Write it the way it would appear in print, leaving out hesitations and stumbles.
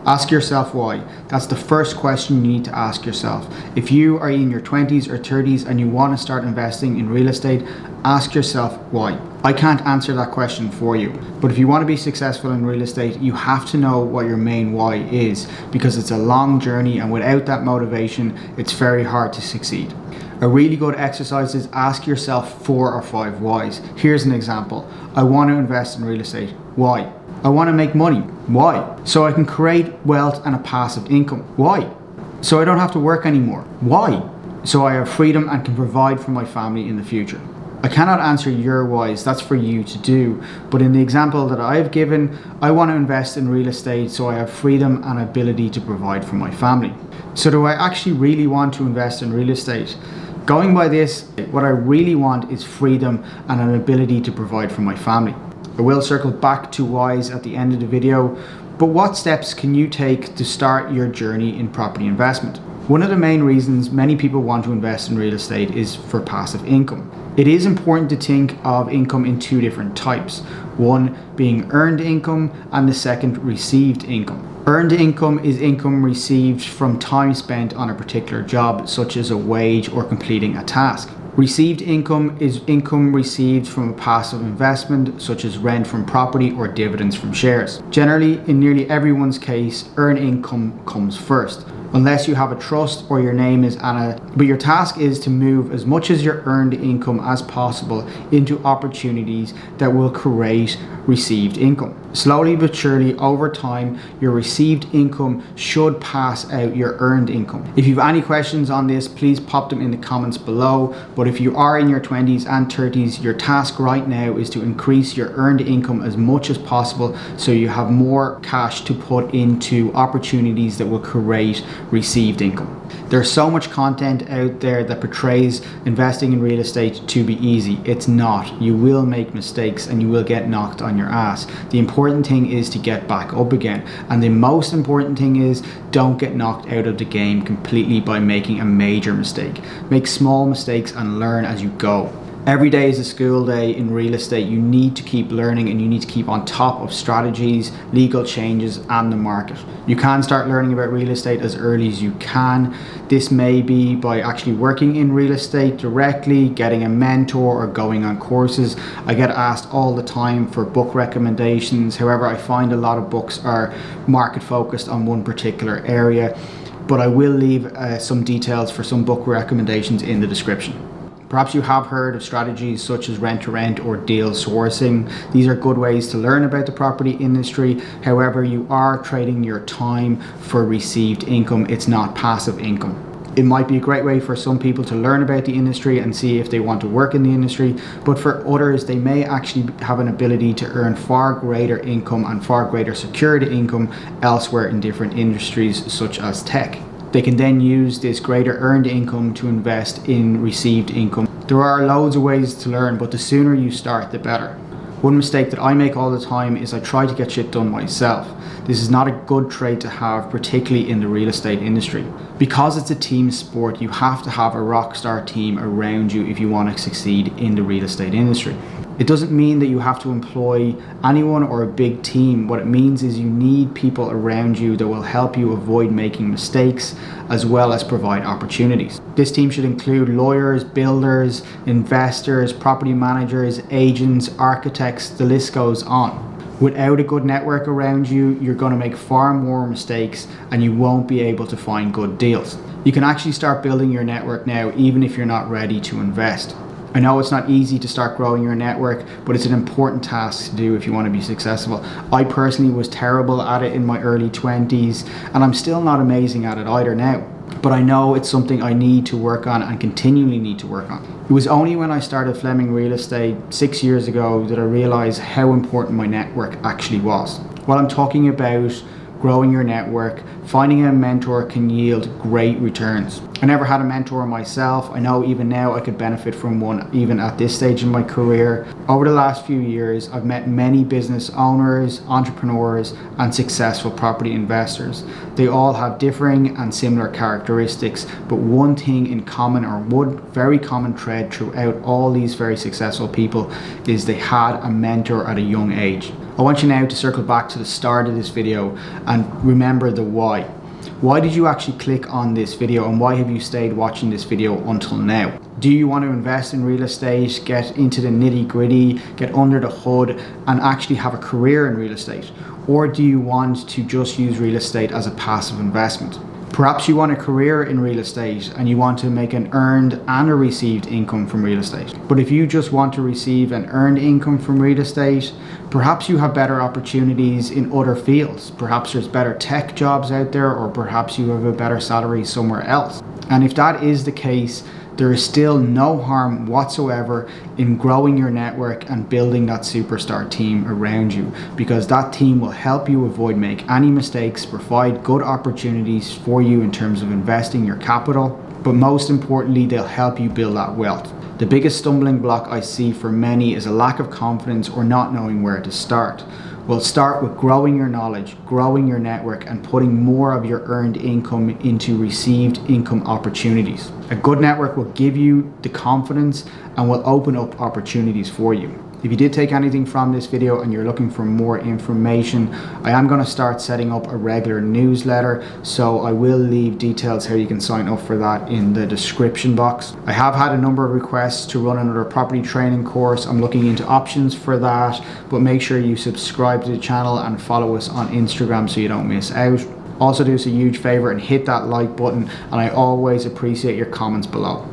Ask yourself why. That's the first question you need to ask yourself. If you are in your 20s or 30s and you want to start investing in real estate, ask yourself why. I can't answer that question for you, but if you want to be successful in real estate, you have to know what your main why is, because it's a long journey, and without that motivation, it's very hard to succeed. A really good exercise is ask yourself 4 or 5 whys. Here's an example. I want to invest in real estate. Why? I want to make money. Why? So I can create wealth and a passive income. Why? So I don't have to work anymore. Why? So I have freedom and can provide for my family in the future. I cannot answer your whys, that's for you to do. But in the example that I've given, I want to invest in real estate so I have freedom and ability to provide for my family. So do I actually really want to invest in real estate? Going by this, what I really want is freedom and an ability to provide for my family. I will circle back to whys at the end of the video, but what steps can you take to start your journey in property investment? One of the main reasons many people want to invest in real estate is for passive income. It is important to think of income in 2 different types, one being earned income and the second received income. Earned income is income received from time spent on a particular job, such as a wage or completing a task. Received income is income received from a passive investment, such as rent from property or dividends from shares. Generally, in nearly everyone's case, earned income comes first, unless you have a trust or your name is Anna. But your task is to move as much as your earned income as possible into opportunities that will create received income. Slowly but surely, over time, your received income should pass out your earned income. If you have any questions on this, please pop them in the comments below. But if you are in your 20s and 30s, your task right now is to increase your earned income as much as possible so you have more cash to put into opportunities that will create received income. There's so much content out there that portrays investing in real estate to be easy. It's not. You will make mistakes and you will get knocked on your ass. The important thing is to get back up again. And the most important thing is don't get knocked out of the game completely by making a major mistake. Make small mistakes and learn as you go. Every day is a school day in real estate. You need to keep learning and you need to keep on top of strategies, legal changes, and the market. You can start learning about real estate as early as you can. This may be by actually working in real estate directly, getting a mentor, or going on courses. I get asked all the time for book recommendations. However, I find a lot of books are market focused on one particular area, but I will leave some details for some book recommendations in the description. Perhaps you have heard of strategies such as rent-to-rent or deal sourcing. These are good ways to learn about the property industry. However, you are trading your time for received income. It's not passive income. It might be a great way for some people to learn about the industry and see if they want to work in the industry, but for others, they may actually have an ability to earn far greater income and far greater security income elsewhere in different industries such as tech. They can then use this greater earned income to invest in received income. There are loads of ways to learn, but the sooner you start, the better. One mistake that I make all the time is I try to get shit done myself. This is not a good trait to have, particularly in the real estate industry. Because it's a team sport, you have to have a rock star team around you if you want to succeed in the real estate industry. It doesn't mean that you have to employ anyone or a big team. What it means is you need people around you that will help you avoid making mistakes as well as provide opportunities. This team should include lawyers, builders, investors, property managers, agents, architects, the list goes on. Without a good network around you, you're going to make far more mistakes and you won't be able to find good deals. You can actually start building your network now, even if you're not ready to invest. I know it's not easy to start growing your network, but it's an important task to do if you want to be successful. I personally was terrible at it in my early 20s, and I'm still not amazing at it either now. But I know it's something I need to work on and continually need to work on. It was only when I started Fleming Real Estate 6 years ago that I realized how important my network actually was. While I'm talking about growing your network, finding a mentor can yield great returns. I never had a mentor myself. I know even now I could benefit from one even at this stage in my career. Over the last few years, I've met many business owners, entrepreneurs, and successful property investors. They all have differing and similar characteristics, but one thing in common, or one very common thread throughout all these very successful people, is they had a mentor at a young age. I want you now to circle back to the start of this video and remember the why. Why did you actually click on this video, and why have you stayed watching this video until now? Do you want to invest in real estate, get into the nitty gritty, get under the hood and actually have a career in real estate? Or do you want to just use real estate as a passive investment? Perhaps you want a career in real estate and you want to make an earned and a received income from real estate. But if you just want to receive an earned income from real estate, perhaps you have better opportunities in other fields. Perhaps there's better tech jobs out there, or perhaps you have a better salary somewhere else. And if that is the case, there is still no harm whatsoever in growing your network and building that superstar team around you, because that team will help you avoid make any mistakes, provide good opportunities for you in terms of investing your capital, but most importantly, they'll help you build that wealth. The biggest stumbling block I see for many is a lack of confidence or not knowing where to start. Well, start with growing your knowledge, growing your network, and putting more of your earned income into received income opportunities. A good network will give you the confidence and will open up opportunities for you. If you did take anything from this video and you're looking for more information, I am going to start setting up a regular newsletter, so I will leave details how you can sign up for that in the description box. I have had a number of requests to run another property training course. I'm looking into options for that, but make sure you subscribe to the channel and follow us on Instagram so you don't miss out. Also do us a huge favor and hit that like button, and I always appreciate your comments below.